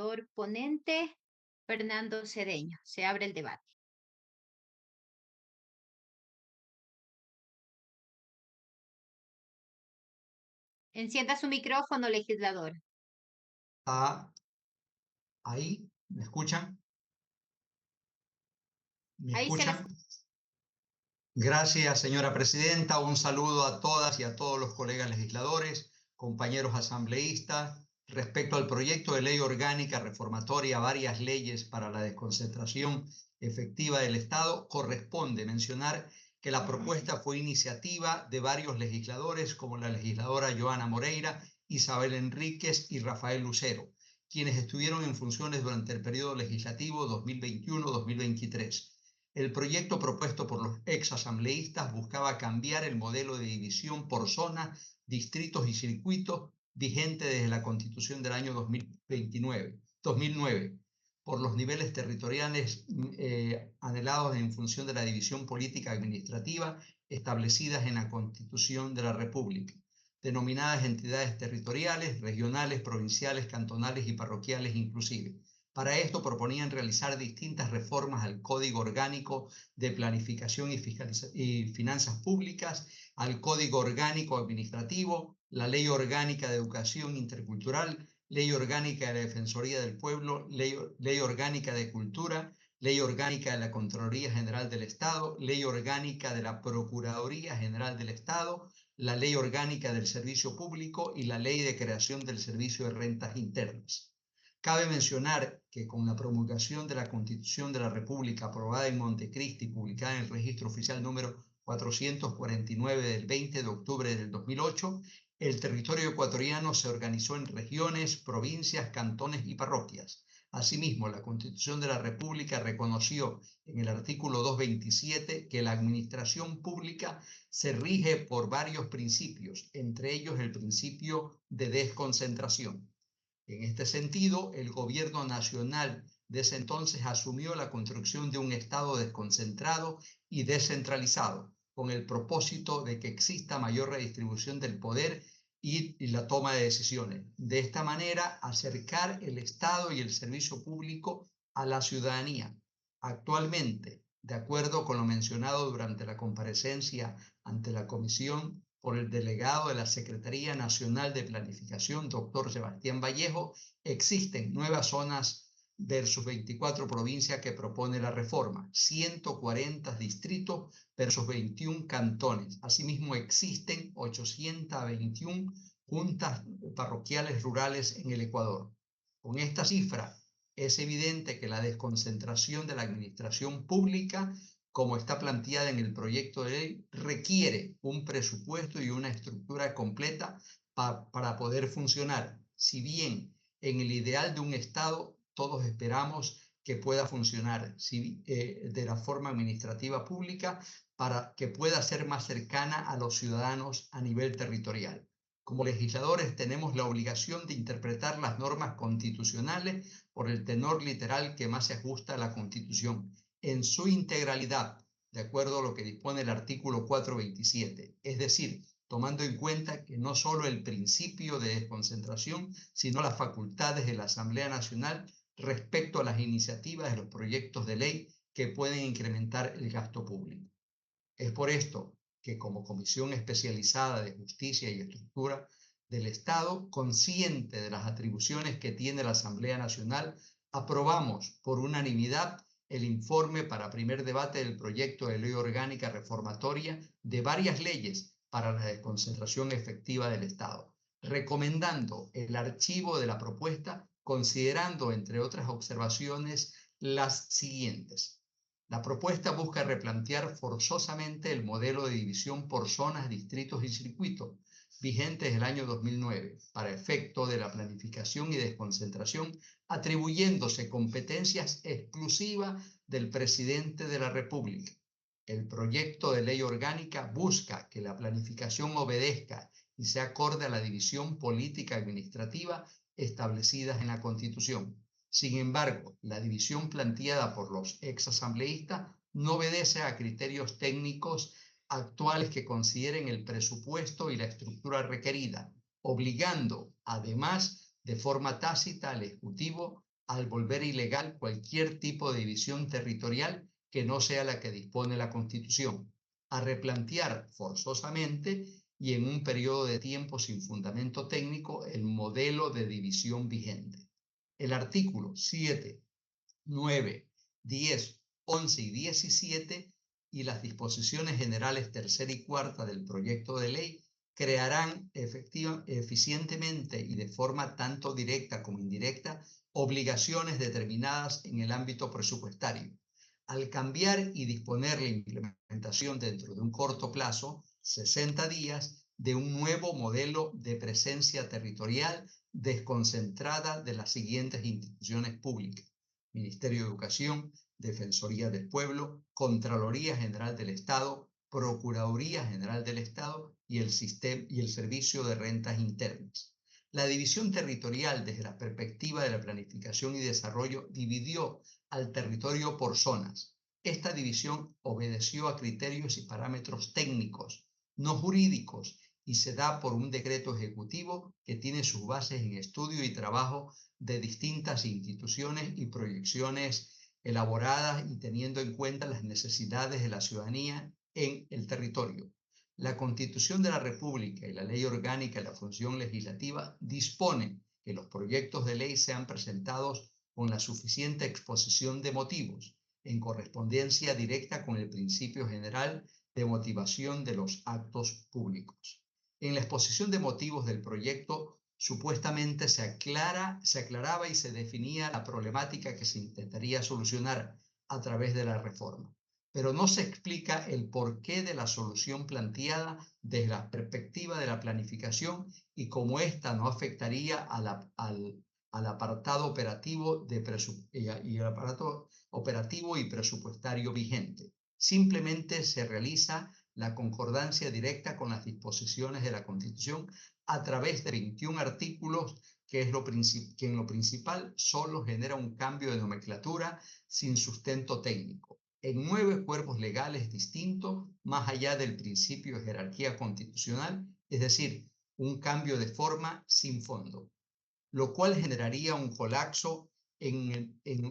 legislador ponente, Fernando Cedeño. Se abre el debate. Encienda su micrófono, legislador. ¿Está ahí? ¿Me escuchan? ¿Me Ahí se le escuchan? Gracias, señora presidenta. Un saludo a todas y a todos los colegas legisladores, compañeros asambleístas. Respecto al proyecto de ley orgánica reformatoria a varias leyes para la desconcentración efectiva del Estado, corresponde mencionar que la propuesta fue iniciativa de varios legisladores, como la legisladora Joana Moreira, Isabel Enríquez y Rafael Lucero, quienes estuvieron en funciones durante el periodo legislativo 2021-2023. El proyecto propuesto por los exasambleístas buscaba cambiar el modelo de división por zonas, distritos y circuitos vigente desde la Constitución del año 2009, por los niveles territoriales anhelados en función de la división política administrativa establecidas en la Constitución de la República, denominadas entidades territoriales, regionales, provinciales, cantonales y parroquiales inclusive. Para esto proponían realizar distintas reformas al Código Orgánico de Planificación y Finanzas Públicas, al Código Orgánico Administrativo, la Ley Orgánica de Educación Intercultural, Ley Orgánica de la Defensoría del Pueblo, Ley Orgánica de Cultura, Ley Orgánica de la Contraloría General del Estado, Ley Orgánica de la Procuraduría General del Estado, la Ley Orgánica del Servicio Público y la Ley de Creación del Servicio de Rentas Internas. Cabe mencionar que con la promulgación de la Constitución de la República aprobada en Montecristi y publicada en el Registro Oficial número 449 del 20 de octubre del 2008, el territorio ecuatoriano se organizó en regiones, provincias, cantones y parroquias. Asimismo, la Constitución de la República reconoció en el artículo 227 que la administración pública se rige por varios principios, entre ellos el principio de desconcentración. En este sentido, el gobierno nacional de ese entonces asumió la construcción de un Estado desconcentrado y descentralizado, con el propósito de que exista mayor redistribución del poder y la toma de decisiones. De esta manera, acercar el Estado y el servicio público a la ciudadanía. Actualmente, de acuerdo con lo mencionado durante la comparecencia ante la Comisión por el delegado de la Secretaría Nacional de Planificación, doctor Sebastián Vallejo, existen nuevas zonas versus 24 provincias que propone la reforma, 140 distritos versus 21 cantones. Asimismo, existen 821 juntas parroquiales rurales en el Ecuador. Con esta cifra, es evidente que la desconcentración de la administración pública, como está planteada en el proyecto de ley, requiere un presupuesto y una estructura completa para poder funcionar. Si bien en el ideal de un Estado todos esperamos que pueda funcionar de la forma administrativa pública para que pueda ser más cercana a los ciudadanos a nivel territorial. Como legisladores tenemos la obligación de interpretar las normas constitucionales por el tenor literal que más se ajusta a la Constitución en su integralidad, de acuerdo a lo que dispone el artículo 427, es decir, tomando en cuenta que no solo el principio de desconcentración, sino las facultades de la Asamblea Nacional respecto a las iniciativas de los proyectos de ley que pueden incrementar el gasto público. Es por esto que como Comisión Especializada de Justicia y Estructura del Estado, consciente de las atribuciones que tiene la Asamblea Nacional, aprobamos por unanimidad el informe para primer debate del proyecto de ley orgánica reformatoria de varias leyes para la desconcentración efectiva del Estado, recomendando el archivo de la propuesta, considerando, entre otras observaciones, las siguientes. La propuesta busca replantear forzosamente el modelo de división por zonas, distritos y circuitos vigente desde el año 2009 para efecto de la planificación y desconcentración, atribuyéndose competencias exclusivas del presidente de la República. El proyecto de ley orgánica busca que la planificación obedezca y sea acorde a la división política administrativa establecida en la Constitución. Sin embargo, la división planteada por los exasambleístas no obedece a criterios técnicos actuales que consideren el presupuesto y la estructura requerida, obligando, además, de forma tácita al Ejecutivo al volver ilegal cualquier tipo de división territorial que no sea la que dispone la Constitución, a replantear forzosamente y en un periodo de tiempo sin fundamento técnico el modelo de división vigente. El artículo 7, 9, 10, 11 y 17 y las disposiciones generales tercera y cuarta del proyecto de ley crearán eficientemente y de forma tanto directa como indirecta obligaciones determinadas en el ámbito presupuestario. Al cambiar y disponer la implementación dentro de un corto plazo, 60 días, de un nuevo modelo de presencia territorial desconcentrada de las siguientes instituciones públicas: Ministerio de Educación, Defensoría del Pueblo, Contraloría General del Estado, Procuraduría General del Estado y el Servicio de Rentas Internas. La división territorial desde la perspectiva de la planificación y desarrollo dividió al territorio por zonas. Esta división obedeció a criterios y parámetros técnicos, no jurídicos, y se da por un decreto ejecutivo que tiene sus bases en estudio y trabajo de distintas instituciones y proyecciones elaboradas y teniendo en cuenta las necesidades de la ciudadanía en el territorio. La Constitución de la República y la Ley Orgánica de la Función Legislativa disponen que los proyectos de ley sean presentados con la suficiente exposición de motivos, en correspondencia directa con el principio general de motivación de los actos públicos. En la exposición de motivos del proyecto, supuestamente se aclaraba y se definía la problemática que se intentaría solucionar a través de la reforma, pero no se explica el porqué de la solución planteada desde la perspectiva de la planificación y cómo ésta no afectaría al apartado operativo y presupuestario vigente. Simplemente se realiza la concordancia directa con las disposiciones de la Constitución a través de 21 artículos que en lo principal solo genera un cambio de nomenclatura sin sustento técnico, en 9 cuerpos legales distintos más allá del principio de jerarquía constitucional, es decir, un cambio de forma sin fondo, lo cual generaría un colapso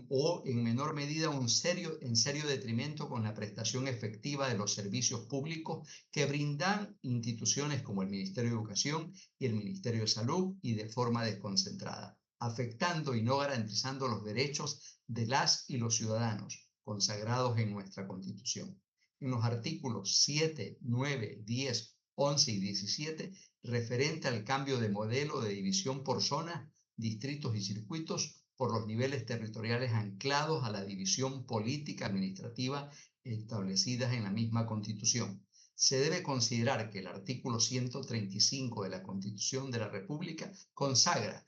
o en menor medida en serio detrimento con la prestación efectiva de los servicios públicos que brindan instituciones como el Ministerio de Educación y el Ministerio de Salud y de forma desconcentrada, afectando y no garantizando los derechos de las y los ciudadanos consagrados en nuestra Constitución. En los artículos 7, 9, 10, 11 y 17, referente al cambio de modelo de división por zonas, distritos y circuitos por los niveles territoriales anclados a la división política administrativa establecidas en la misma Constitución. Se debe considerar que el artículo 135 de la Constitución de la República consagra: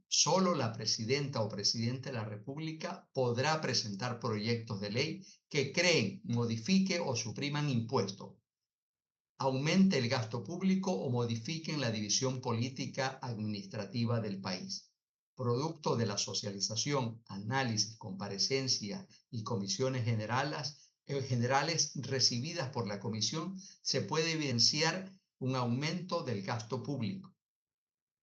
solo la presidenta o presidente de la República podrá presentar proyectos de ley que creen, modifique o supriman impuestos, aumente el gasto público o modifiquen la división política administrativa del país. Producto de la socialización, análisis, comparecencia y comisiones generales recibidas por la Comisión, se puede evidenciar un aumento del gasto público.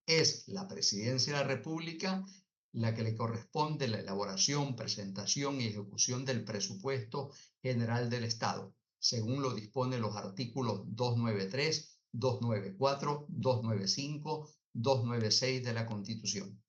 Es la Presidencia de la República la que le corresponde la elaboración, presentación y ejecución del presupuesto general del Estado, según lo disponen los artículos 293, 294, 295, 296 de la Constitución.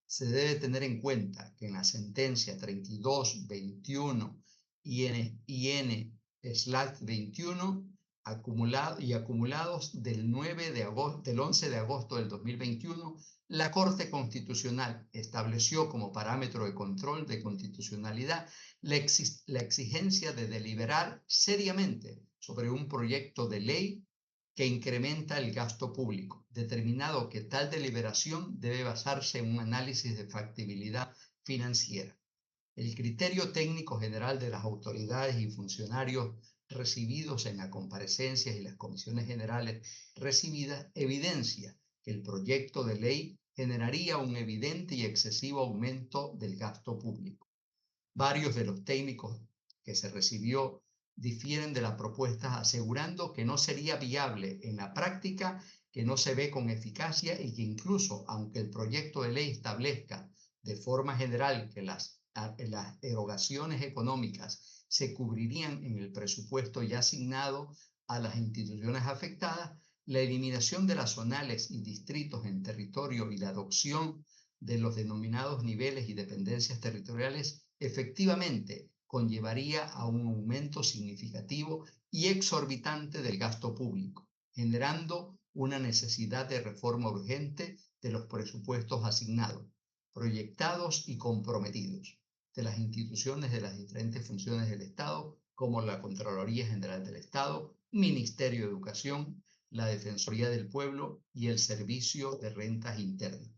Se debe tener en cuenta que en la sentencia 3221 IN/21 acumulados del 11 de agosto del 2021, la Corte Constitucional estableció como parámetro de control de constitucionalidad la exigencia de deliberar seriamente sobre un proyecto de ley que incrementa el gasto público, determinado que tal deliberación debe basarse en un análisis de factibilidad financiera. El criterio técnico general de las autoridades y funcionarios recibidos en las comparecencias y las comisiones generales recibidas evidencia que el proyecto de ley generaría un evidente y excesivo aumento del gasto público. Varios de los técnicos que se recibió difieren de las propuestas, asegurando que no sería viable en la práctica, que no se ve con eficacia y que incluso, aunque el proyecto de ley establezca de forma general que las erogaciones económicas se cubrirían en el presupuesto ya asignado a las instituciones afectadas, la eliminación de las zonales y distritos en territorio y la adopción de los denominados niveles y dependencias territoriales efectivamente conllevaría a un aumento significativo y exorbitante del gasto público, generando una necesidad de reforma urgente de los presupuestos asignados, proyectados y comprometidos de las instituciones de las diferentes funciones del Estado, como la Contraloría General del Estado, Ministerio de Educación, la Defensoría del Pueblo y el Servicio de Rentas Internas.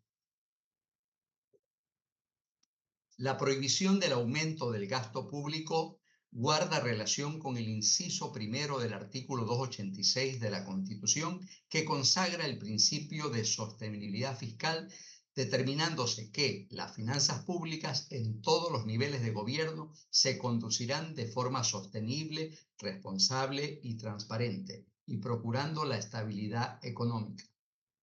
La prohibición del aumento del gasto público guarda relación con el inciso primero del artículo 286 de la Constitución, que consagra el principio de sostenibilidad fiscal, determinándose que las finanzas públicas en todos los niveles de gobierno se conducirán de forma sostenible, responsable y transparente, y procurando la estabilidad económica.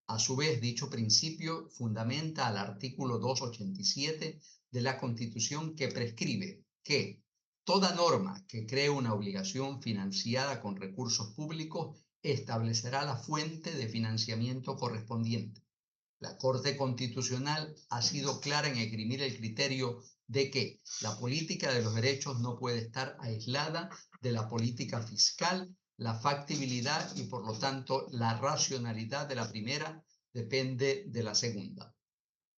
A su vez, dicho principio fundamenta al artículo 287 de la Constitución, que prescribe que toda norma que cree una obligación financiada con recursos públicos establecerá la fuente de financiamiento correspondiente. La Corte Constitucional ha sido clara en esgrimir el criterio de que la política de los derechos no puede estar aislada de la política fiscal. La factibilidad y, por lo tanto, la racionalidad de la primera depende de la segunda.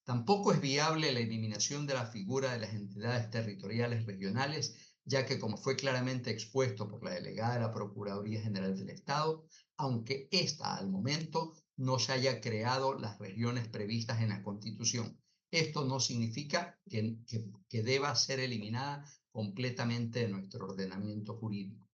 Tampoco es viable la eliminación de la figura de las entidades territoriales regionales, ya que, como fue claramente expuesto por la delegada de la Procuraduría General del Estado, aunque ésta al momento no se haya creado las regiones previstas en la Constitución, esto no significa que deba ser eliminada completamente de nuestro ordenamiento jurídico.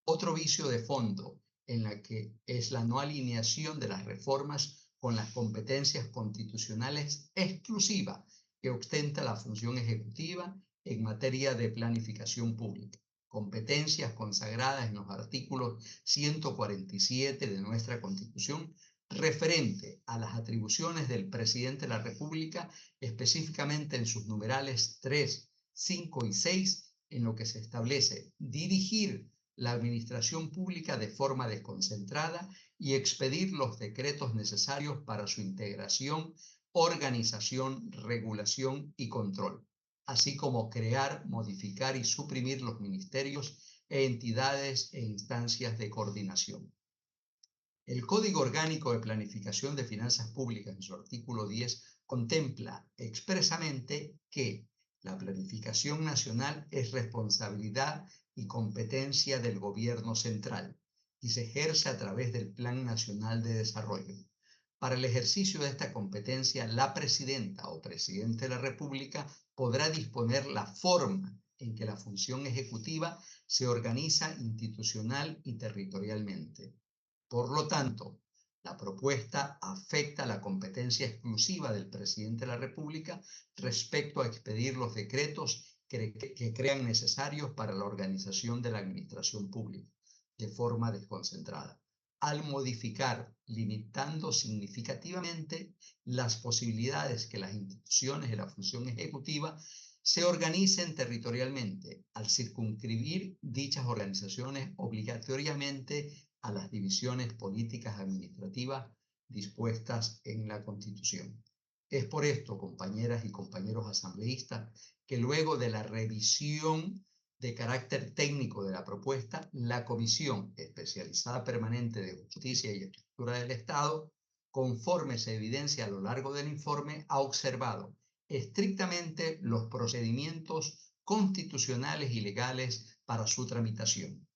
Otro vicio de fondo en la que es la no alineación de las reformas con las competencias constitucionales exclusivas que ostenta la función ejecutiva en materia de planificación pública, competencias consagradas en los artículos 147 de nuestra Constitución, referente a las atribuciones del presidente de la República, específicamente en sus numerales 3, 5 y 6, en lo que se establece dirigir la administración pública de forma desconcentrada y expedir los decretos necesarios para su integración, organización, regulación y control, así como crear, modificar y suprimir los ministerios, entidades e instancias de coordinación. El Código Orgánico de Planificación de Finanzas Públicas, en su artículo 10, contempla expresamente que la planificación nacional es responsabilidad y competencia del Gobierno central y se ejerce a través del Plan Nacional de Desarrollo. Para el ejercicio de esta competencia, la presidenta o presidente de la República podrá disponer la forma en que la función ejecutiva se organiza institucional y territorialmente. Por lo tanto, la propuesta afecta la competencia exclusiva del presidente de la República respecto a expedir los decretos que crean necesarios para la organización de la administración pública de forma desconcentrada, al modificar, limitando significativamente las posibilidades que las instituciones de la función ejecutiva se organicen territorialmente, al circunscribir dichas organizaciones obligatoriamente a las divisiones políticas administrativas dispuestas en la Constitución. Es por esto, compañeras y compañeros asambleístas, que luego de la revisión de carácter técnico de la propuesta, la Comisión Especializada Permanente de Justicia y Estructura del Estado, conforme se evidencia a lo largo del informe, ha observado estrictamente los procedimientos constitucionales y legales para su tramitación.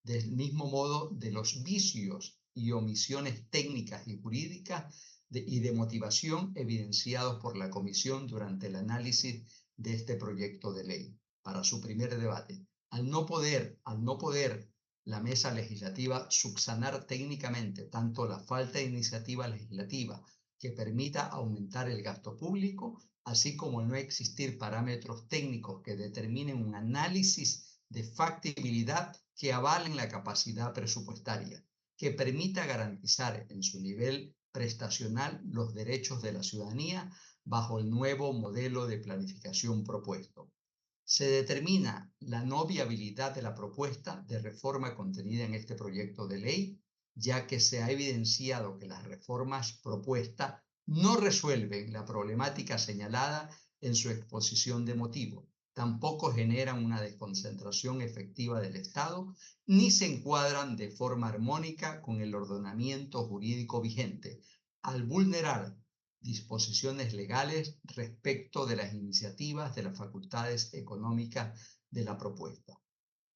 Del mismo modo, de los vicios y omisiones técnicas y jurídicas y de motivación evidenciados por la Comisión durante el análisis de este proyecto de ley para su primer debate. Al no poder la mesa legislativa subsanar técnicamente tanto la falta de iniciativa legislativa que permita aumentar el gasto público, así como el no existir parámetros técnicos que determinen un análisis de factibilidad que avalen la capacidad presupuestaria, que permita garantizar en su nivel prestacional los derechos de la ciudadanía, bajo el nuevo modelo de planificación propuesto. Se determina la no viabilidad de la propuesta de reforma contenida en este proyecto de ley, ya que se ha evidenciado que las reformas propuestas no resuelven la problemática señalada en su exposición de motivo, tampoco generan una desconcentración efectiva del Estado, ni se encuadran de forma armónica con el ordenamiento jurídico vigente, al vulnerar disposiciones legales respecto de las iniciativas de las facultades económicas de la propuesta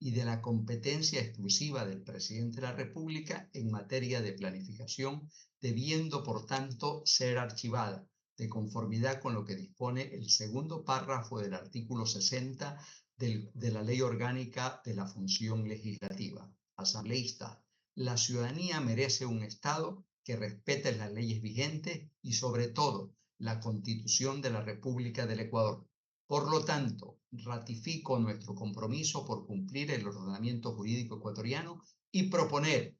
y de la competencia exclusiva del presidente de la República en materia de planificación, debiendo, por tanto, ser archivada de conformidad con lo que dispone el segundo párrafo del artículo 60 de la Ley Orgánica de la Función Legislativa. Asambleísta, la ciudadanía merece un Estado que respete las leyes vigentes y, sobre todo, la Constitución de la República del Ecuador. Por lo tanto, ratifico nuestro compromiso por cumplir el ordenamiento jurídico ecuatoriano y proponer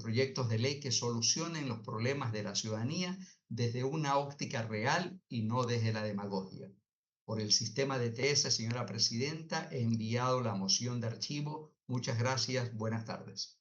proyectos de ley que solucionen los problemas de la ciudadanía desde una óptica real y no desde la demagogia. Por el sistema de TS, señora presidenta, he enviado la moción de archivo. Muchas gracias. Buenas tardes.